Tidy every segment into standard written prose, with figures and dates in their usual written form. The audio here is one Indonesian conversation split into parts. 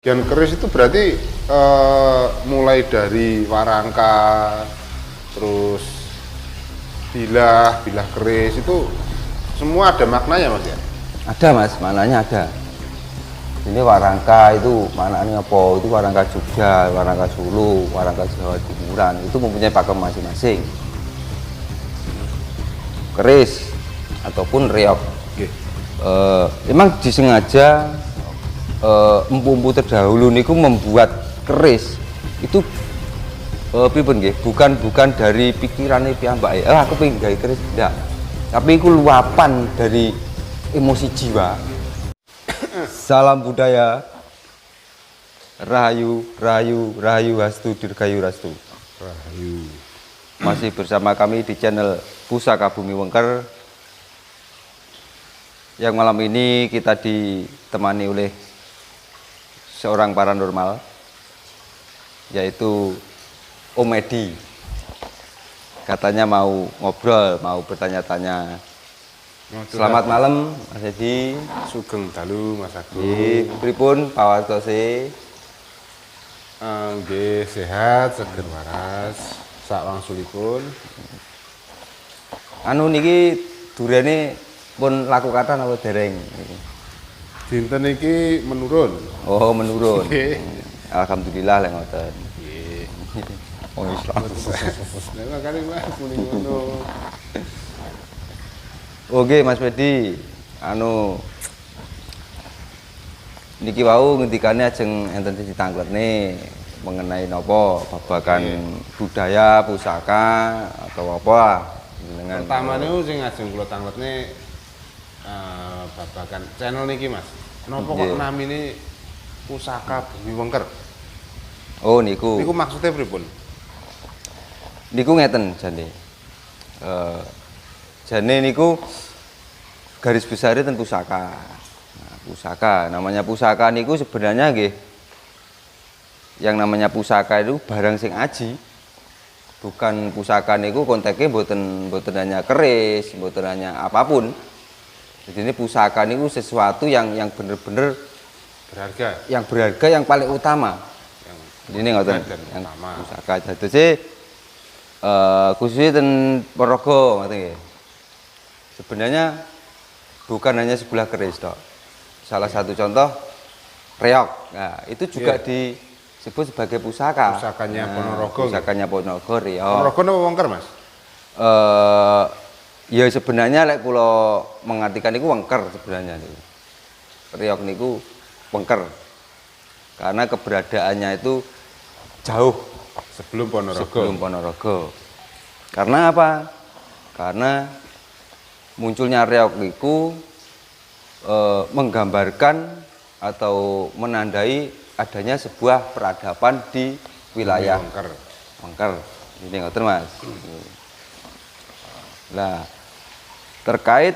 Dan keris itu berarti mulai dari warangka, terus bilah keris itu semua ada maknanya Mas ya? Ada Mas, maknanya ada. Ini warangka itu maknanya apa? Itu warangka Jogja, warangka Solo, warangka Jawa Timuran itu mempunyai pakem masing-masing. Keris ataupun reog. Memang disengaja empu-empu terdahulu niku membuat keris itu pripun nggih, bukan dari pikirane piyambake. Aku pengen gawe keris, enggak. Tapi itu luapan dari emosi jiwa. Salam budaya. Rahayu, rahayu, rahayu hastu dirgayu rastu. Rahayu. Masih bersama kami di channel Pusaka Bumi Wengker. Yang malam ini kita ditemani oleh seorang paranormal, yaitu Om Edi. Katanya mau ngobrol, mau bertanya-tanya. Selamat malam Mas Edi. Sugeng dalu Mas Agung. Nggih, pripun pawastose? Nggih sehat, seger waras, sak wangsulipun. Anu niki durene pun laku kata apa dereng? Dinten iki menurun. Oh, menurun. Nggih. Alhamdulillah lek ngoten. Nggih. Wong Islam. Lah makane Mas muni ngono. Oke Mas Pedi, anu niki wau ngendikane ajeng enten ditangletne mengenai napa babagan budaya, pusaka atau apa dengan Pertama niku sing ajeng kula tangletne babagan channel niki Mas. Napa kok Nggih. namine Pusaka Bumi Wengker? Oh niku. Niku maksudnya pripun? Niku ngeten jane. Jane niku garis besarnya ten pusaka. Nah, pusaka, namanya pusaka niku sebenarnya nggih. Yang namanya pusaka itu barang sing aji. Bukan pusaka niku konteksnya mboten hanya keris, mboten hanya apapun. Jadi ini pusaka niku sesuatu yang bener-bener Berharga. yang berharga, yang paling utama. Yang Ini ngoten, dan yang utama. pusaka. Jadi khususnya ten Ponorogo ngoten nggih. Sebenarnya bukan hanya sebelah keris tok. Salah satu contoh reog. Nah, itu juga disebut sebagai pusaka. Pusakanya Ponorogo. Pusakanya Ponorogo reog. Ponorogo napa Wengker Mas? Ya sebenarnya lek kula mengartikan niku wengker sebenarnya niku. Reog niku wengker. Karena keberadaannya itu jauh Sebelum Ponorogo. sebelum Ponorogo. Karena apa? Karena munculnya reog niku menggambarkan atau menandai adanya sebuah peradaban di wilayah Wengker. Wengker. Ini ngoten Mas. Nah, terkait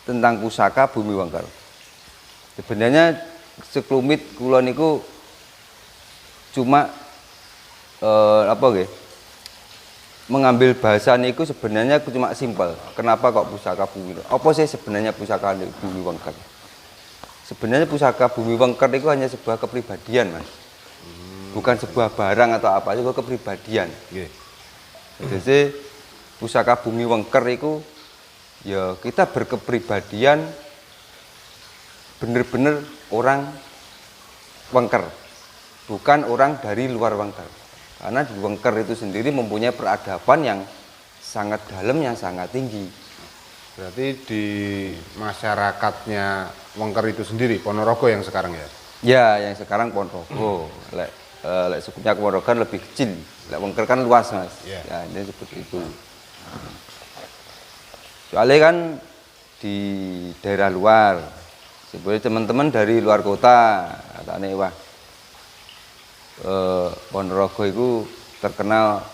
tentang pusaka Bumi Wengker. Sebenarnya sekelumit kula niku cuma apa nggih? Mengambil bahasa niku sebenarnya cuma simpel. Kenapa kok pusaka Bumi? Apa sih sebenarnya pusaka Bumi Wengker? Sebenarnya pusaka Bumi Wengker itu hanya sebuah kepribadian, Mas. Bukan sebuah barang atau apa, itu kepribadian. Nggih. Jadi pusaka Bumi Wengker itu ya kita berkepribadian bener-bener orang Wengker, bukan orang dari luar Wengker. Karena di Wengker itu sendiri mempunyai peradaban yang sangat dalam, yang sangat tinggi. Berarti di masyarakatnya Wengker itu sendiri, Ponorogo yang sekarang ya? Ya, yang sekarang Ponorogo. Lek sukunya Ponorogo lebih kecil. Lek Wengker kan luas, Mas. Ya. Ya, ini seperti itu. Soalnya kan di daerah luar, sebenarnya teman-teman dari luar kota, katanya wah, Ponorogo itu terkenal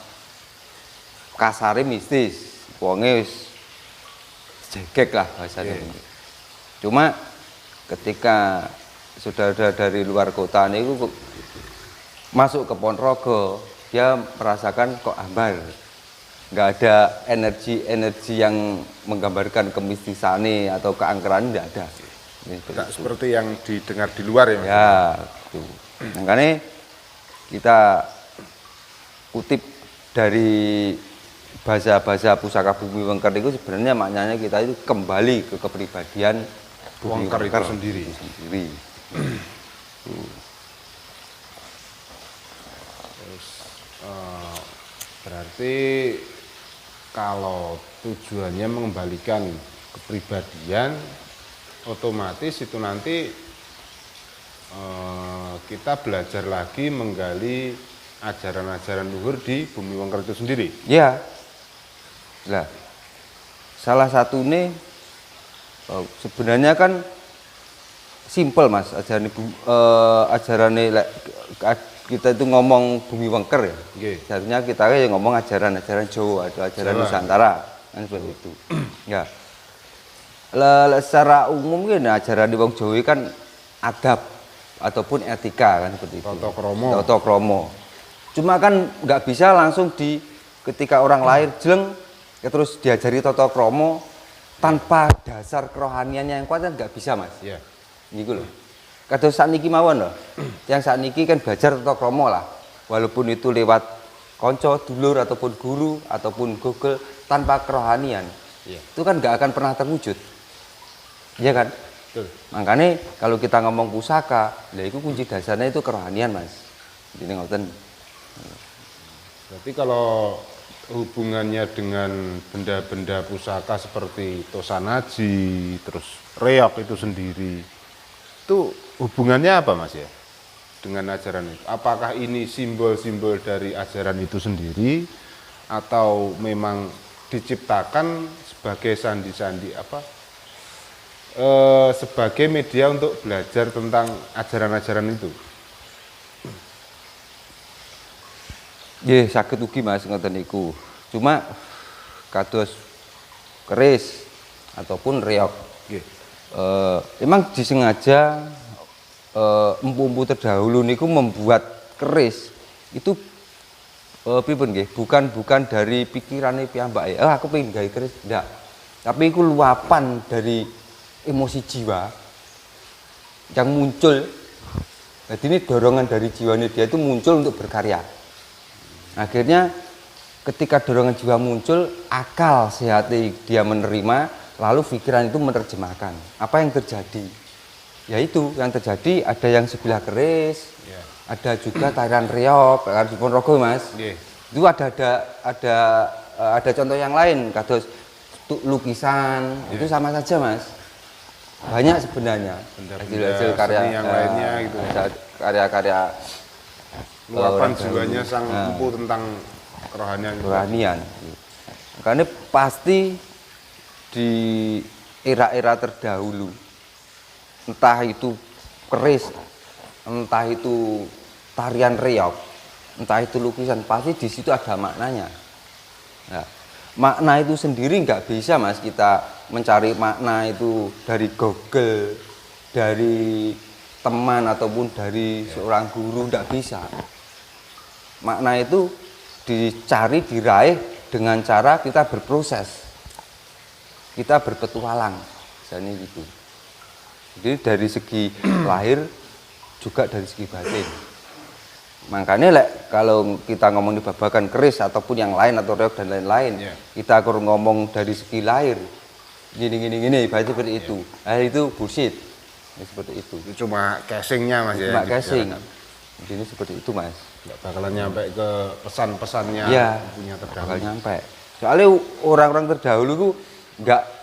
kasare mistis, wonge wis jegek lah bahasanya. Yeah. Cuma ketika saudara dari luar kota ini masuk ke Ponorogo, dia merasakan kok hambar, nggak ada energi yang menggambarkan kemistisane atau keangkeran, nggak ada. Tidak seperti yang didengar di luar ya Mas? Ya, Tuh. Makanya kita kutip dari bahasa-bahasa pusaka Bumi Wengker itu sebenarnya maknanya kita itu kembali ke kepribadian Bumi Wengker itu Wengker sendiri. Berarti kalau tujuannya mengembalikan kepribadian, otomatis itu nanti kita belajar lagi menggali ajaran-ajaran luhur di Bumi Wengker itu sendiri. Ya, lah salah satu nih sebenarnya kan simpel mas ajaran kita itu ngomong Bumi Wengker ya. Nggih. Seharusnya kita yang ngomong ajaran-ajaran Jawa atau ajaran Jawa. Nusantara kan seperti itu. Ya. Secara umum kan ajaran di wong Jawa kan adab ataupun etika kan seperti itu. Tata krama. Tata krama. Cuma kan nggak bisa langsung ketika orang lahir jeleng ya terus diajari tata krama tanpa dasar kerohaniannya yang kuat kan nggak bisa mas. Ya. Gitu loh. Kados sakniki mawon loh. Yang sakniki kan belajar tata krama lah. Walaupun itu lewat konco, dulur ataupun guru ataupun Google tanpa kerohanian. Iya. Itu kan nggak akan pernah terwujud. Iya kan? Betul. Makanya kalau kita ngomong pusaka, lah itu kunci dasarnya itu kerohanian, Mas. Ini ngoten. Berarti kalau hubungannya dengan benda-benda pusaka seperti tosanaji, terus reok itu sendiri, itu hubungannya apa mas ya dengan ajaran itu? Apakah ini simbol-simbol dari ajaran itu sendiri atau memang diciptakan sebagai sandi-sandi sebagai media untuk belajar tentang ajaran-ajaran itu? Nggih, saged ugi Mas ngoten niku. Cuma kados keris ataupun reok. Nggih. Emang disengaja empu-empu terdahulu niku membuat keris itu pripun nggih? Bukan dari pikirane piyambake. Aku pengen gawe keris, ndak. Tapi itu luapan dari emosi jiwa yang muncul. Jadi ini dorongan dari jiwanya dia itu muncul untuk berkarya. Akhirnya ketika dorongan jiwa muncul, akal sehat dia menerima, lalu pikiran itu menerjemahkan. Apa yang terjadi? Ya itu yang terjadi, ada yang sebelah keris, Ya. ada juga tarian reok, kan Ponorogo mas. Nggih. Itu ada contoh yang lain, kados lukisan, itu sama saja mas. Banyak sebenarnya Benda-benda hasil karya seni yang lainnya gitu. Karya-karya Luapan orang jiwanya dahulu. sang empu tentang kerohanian. Kerohanian. Karena pasti di era-era terdahulu, entah itu keris, entah itu tarian reok, entah itu lukisan, pasti di situ ada maknanya. Nah, makna itu sendiri nggak bisa mas kita mencari makna itu dari Google, dari teman ataupun dari seorang guru, nggak bisa. Makna itu dicari, diraih dengan cara kita berproses, kita berpetualang, misalnya gitu. Jadi dari segi lahir juga dari segi batin. Makanya kalau kita ngomong di babagan keris ataupun yang lain atau reok dan lain-lain, kita akan ngomong dari segi lahir, gini, berarti seperti itu. Nah, itu bullshit, seperti itu. Itu cuma casingnya mas ya. Cuma casing. Ini seperti itu mas. Nggak bakalan nyampe ke pesan-pesannya punya bakal terdahulu. nyampe. Soalnya orang-orang terdahulu itu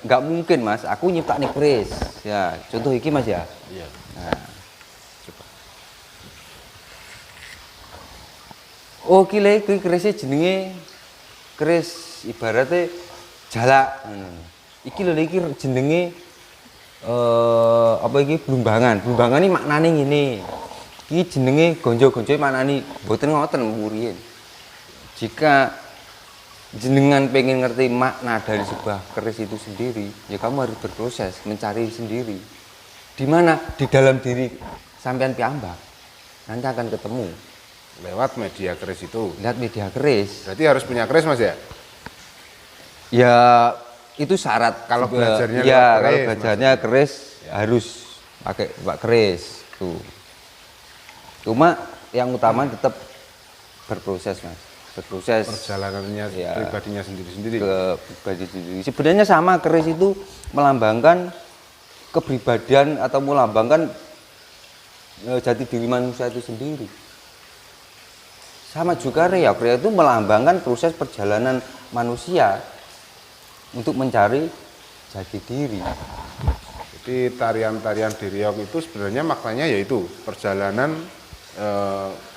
nggak mungkin mas. Aku nyipta nih keris. Ya contoh iki mas ya. Iya. Nah. Oh kile kerisnya jenenge keris ibaratnya jalak. Iki lho iki jenenge apa iki blumbangan. Blumbangan ini maknane ngene. Iki jenenge gonjo-gonjo maknane mboten ngoten muriyen. Jika jenengan pengen ngerti makna dari sebuah keris itu sendiri, ya kamu harus berproses mencari sendiri. Di mana? Di dalam diri sampean piyambak. Nanti akan ketemu Lewat media keris itu. lihat media keris. Berarti harus punya keris mas ya. Ya itu syarat Kalau belajarnya ya lewat kalau keris, belajarnya keris harus pakai keris tuh. Cuma yang utama tetap berproses mas, berproses Perjalanannya ya, pribadinya sendiri-sendiri. ke pribadi sendiri. Sebenarnya sama, keris itu melambangkan kepribadian atau melambangkan jati diri manusia itu sendiri. Sama juga reog itu melambangkan proses perjalanan manusia untuk mencari jati diri. Jadi tarian-tarian di reog itu sebenarnya maknanya yaitu perjalanan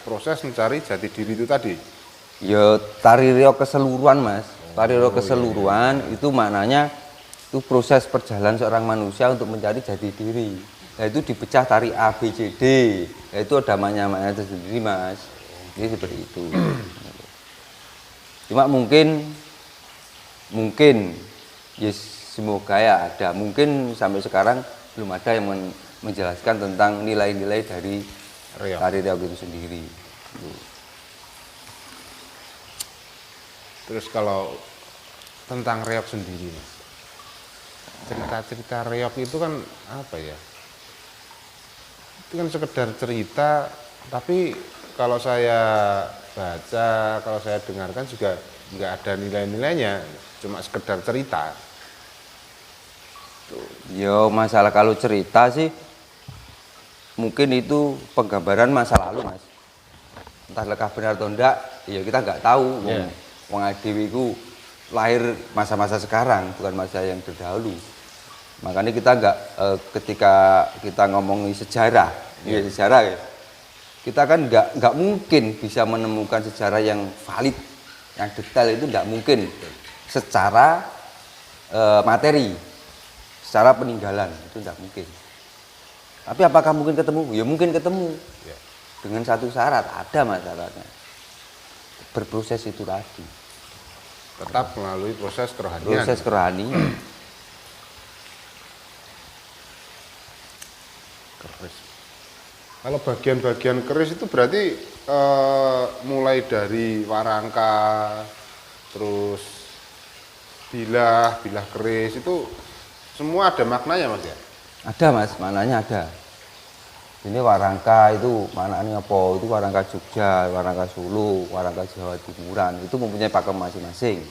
proses mencari jati diri itu tadi. Ya tari reog keseluruhan mas, tari reog keseluruhan itu maknanya itu proses perjalanan seorang manusia untuk mencari jati diri. Nah itu dipecah tari A, B, C, D. Nah, itu ada makna-makna tersendiri mas. Jadi seperti itu. Cuma mungkin ya semoga ya ada. Mungkin sampai sekarang belum ada yang menjelaskan tentang nilai-nilai dari tari reog itu sendiri. Terus kalau tentang reog sendiri, cerita-cerita reog itu kan apa ya? Itu kan sekedar cerita, tapi kalau saya baca, kalau saya dengarkan juga nggak ada nilai-nilainya, cuma sekedar cerita. Yo masalah kalau cerita sih mungkin itu penggambaran masa lalu mas. Entah lekah benar atau enggak, ya kita nggak tahu. Wong adewe iku lahir masa-masa sekarang, bukan masa yang terdahulu. Makanya kita nggak ketika kita ngomongin sejarah, ya sejarah ya, kita kan nggak mungkin bisa menemukan sejarah yang valid, yang detail itu nggak mungkin secara materi, secara peninggalan itu nggak mungkin. Tapi apakah mungkin ketemu? Ya mungkin ketemu. Dengan satu syarat, ada syaratnya. Berproses itu tadi. Tetap melalui proses kerohanian. Proses kerohanian. Keris. Kalau bagian-bagian keris itu berarti mulai dari warangka, terus bilah keris itu semua ada maknanya mas ya? Ada mas, maknanya ada. Ini warangka itu maknanya apa? Itu warangka Jogja, warangka Solo, warangka Jawa Timuran. Itu mempunyai pakem masing-masing.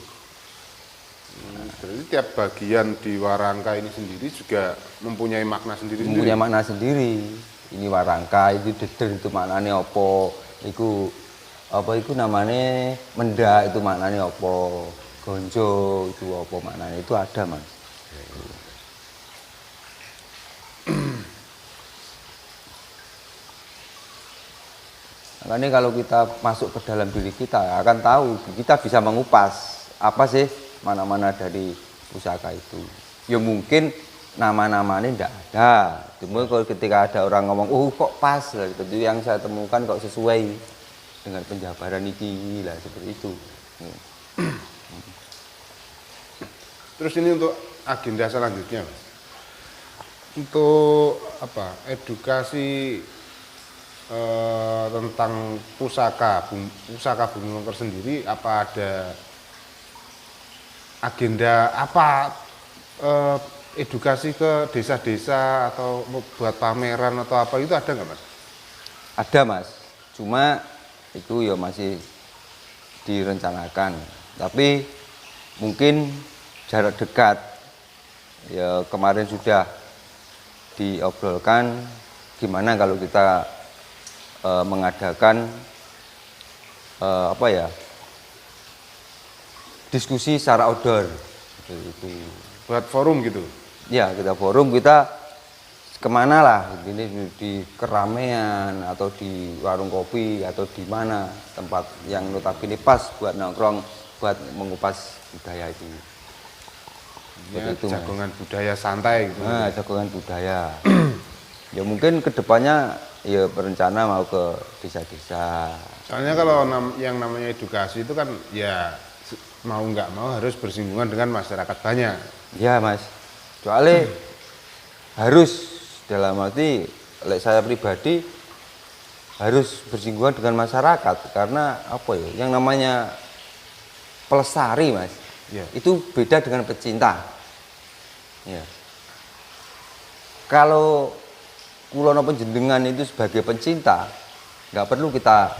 Berarti tiap bagian di warangka ini sendiri juga mempunyai makna sendiri. Mempunyai makna sendiri. Ini warangka, itu deder itu maknanya apa? Itu namanya mendak itu maknanya apa? Gonjo itu apa maknanya? Itu ada mas. Makanya kalau kita masuk ke dalam diri kita akan tahu, kita bisa mengupas apa sih mana-mana dari pusaka itu. Ya mungkin nama-namanya tidak ada. Cuma kalau ketika ada orang ngomong, oh kok pas, gitu. Yang saya temukan kok sesuai dengan penjabaran ini lah seperti itu. Terus ini untuk agenda selanjutnya, Mas. Untuk apa? Edukasi tentang pusaka Bumi Wangker sendiri, apa ada agenda apa edukasi ke desa-desa atau buat pameran atau apa itu ada nggak mas? Ada mas, cuma itu ya masih direncanakan, tapi mungkin jarak dekat ya kemarin sudah diobrolkan gimana kalau kita mengadakan diskusi secara outdoor itu. Buat forum gitu? Ya kita forum, kita kemana lah ini, di keramaian atau di warung kopi atau di mana tempat yang notabene pas buat nongkrong, buat mengupas budaya itu. Ya, itu jagongan budaya santai gitu. Nah, jagongan budaya. Ya mungkin kedepannya ya berencana mau ke desa-desa. Soalnya kalau yang namanya edukasi itu kan ya mau nggak mau harus bersinggungan dengan masyarakat banyak. Ya mas, soalnya harus dalam arti saya pribadi harus bersinggungan dengan masyarakat karena apa ya? Yang namanya pelestari mas, itu beda dengan pecinta. Ya. Kalau kulo napa jenengan itu sebagai pencinta, nggak perlu kita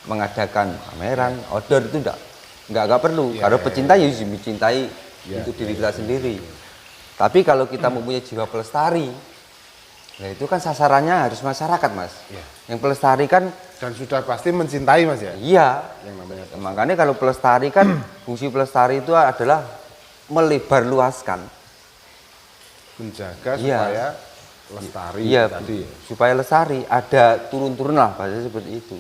mengadakan pameran, outdoor itu nggak perlu. Karena pecinta ya mencintai untuk diri kita sendiri. Tapi kalau kita mempunyai jiwa pelestari, nah itu kan sasarannya harus masyarakat, Mas. Yang pelestari kan dan sudah pasti mencintai, Mas ya. Iya. Yang namanya makanya kalau pelestari kan fungsi pelestari itu adalah melebar luaskan, menjaga supaya lestari tadi. Supaya lestari, ada turun-turun lah bahasa seperti itu.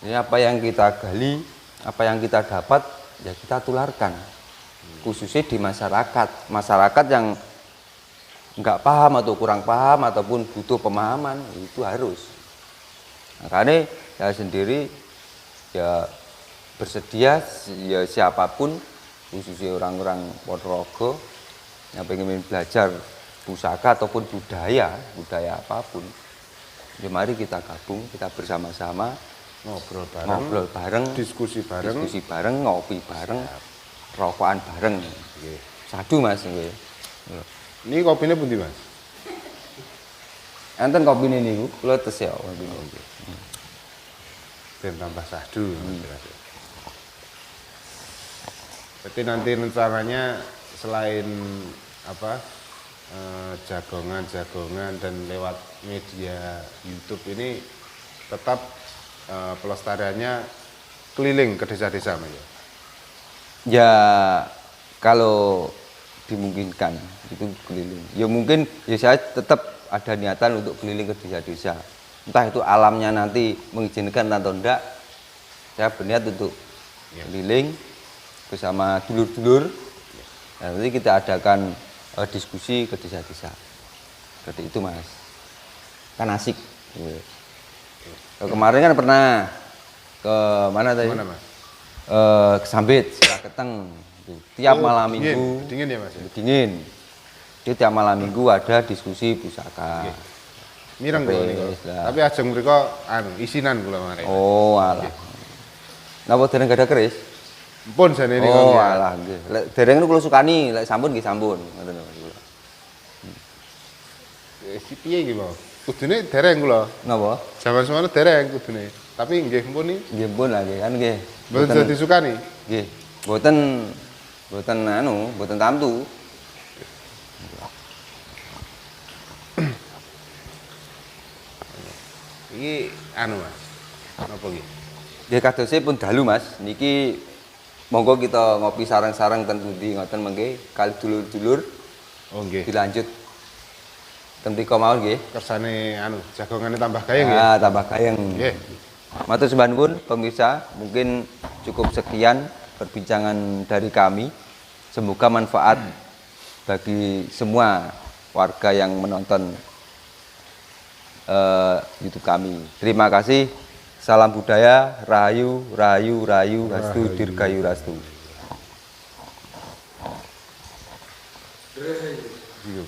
Ini apa yang kita gali, apa yang kita dapat, ya kita tularkan. Khususnya di masyarakat yang nggak paham atau kurang paham ataupun butuh pemahaman, itu harus. Makanya saya sendiri ya bersedia, ya siapapun, khususnya orang-orang Ponorogo yang pengen belajar pusaka ataupun budaya apapun, ya mari kita gabung, kita bersama-sama ngobrol bareng, diskusi bareng, ngopi bareng, rokokan bareng. Sadu, Mas. Ini kopinya pundi, Mas? Enten kopine niku, kula tes ya kopine. Dan tambah sadu. Jadi nanti rencananya selain apa jagongan dan lewat media YouTube ini tetap pelestariannya keliling ke desa-desa, Mas ya? Ya kalau dimungkinkan itu keliling. Ya mungkin ya saya tetap ada niatan untuk keliling ke desa-desa. Entah itu alamnya nanti mengizinkan atau enggak. Saya berniat untuk keliling bersama dulur-dulur. Nanti kita adakan diskusi ke desa-desa. Seperti itu, Mas. Kan asik. Kemarin kan pernah ke mana tadi? Mana, Mas? Ke Sambit, Siraketeng. Tiap malam minggu dingin ya, Mas? Dingin. Jadi tiap malam minggu ada diskusi pusaka. Mireng kula niku. Tapi ajeng mriku isinan kula mare. Oh, alah. Napa dereng gadah keris? Mpun jane niku. Oh, alah nggih. Lek dereng niku kula sukani, lek sampun nggih sampun, ngoten lho kula. Piye iki, Mas? Kudune dereng kula. Napa? Jaman semono dereng kudune. Tapi nggih mpun iki. Nggih mpun lah nggih, kan nggih. Mboten dadi sukani. Nggih. Mboten tamtu. Iki Mas. Napa iki? Nggih kadosipun dalu, Mas. Niki monggo kita ngopi sareng-sareng ten pundi ngoten mengke kali dulur-dulur. Oh nggih. Dilanjut ten mriko mawon nggih. Kersane jagongane tambah gayeng ya. Ah, tambah gayeng. Nggih. Matur sembah nuwun pemirsa, mungkin cukup sekian perbincangan dari kami. Semoga manfaat bagi semua warga yang menonton YouTube kami. Terima kasih. Salam budaya, rahayu, rahayu, rahayu, rastu, dirgayu, rastu. Iya.